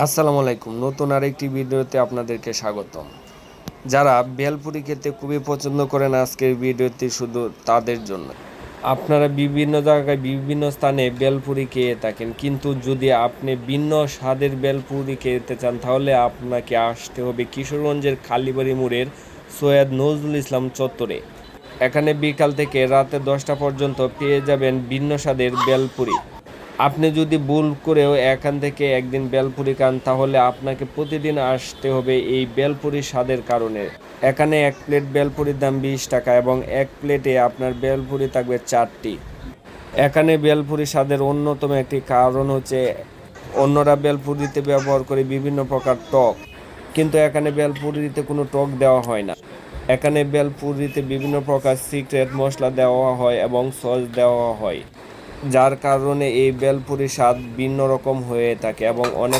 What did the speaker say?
আসসালামু আলাইকুম। নতুন আরেকটি ভিডিওতে আপনাদেরকে স্বাগতম। যারা ভেলপুরি খেতে খুবই পছন্দ করেন, আজকের ভিডিওটি শুধু তাদের জন্য। আপনারা বিভিন্ন জায়গায় বিভিন্ন স্থানে ভেলপুরি খেয়ে থাকেন, কিন্তু যদি আপনি ভিন্ন স্বাদের ভেলপুরি খেতে চান তাহলে আপনাকে আসতে হবে কিশোরগঞ্জের কালীবাড়ি মোড়ের সৈয়দ নজরুল ইসলাম চত্বরে। এখানে বিকাল থেকে রাতে 10টা পর্যন্ত পেয়ে যাবেন ভিন্ন স্বাদের ভেলপুরি। আপনি যদি ভুল করেও এখান থেকে একদিন ভেলপুরি খান তাহলে আপনাকে প্রতিদিন আসতে হবে এই ভেলপুরির স্বাদের কারণে। এখানে এক প্লেট ভেলপুরির দাম 20 টাকা এবং এক প্লেটে আপনার ভেলপুরি থাকবে 4টি। এখানে ভেলপুরি স্বাদের অন্যতম একটি কারণ হচ্ছে অন্যরা ভেলপুরিতে ব্যবহার করে বিভিন্ন প্রকার টক, কিন্তু এখানে ভেলপুরিতে কোনো টক দেওয়া হয় না। এখানে ভেলপুরিতে বিভিন্ন প্রকার সিক্রেট মশলা দেওয়া হয় এবং সস দেওয়া হয়, যার কারণে এই ভেলপুরির স্বাদ ভিন্ন রকম হয়ে থাকে এবং অনেক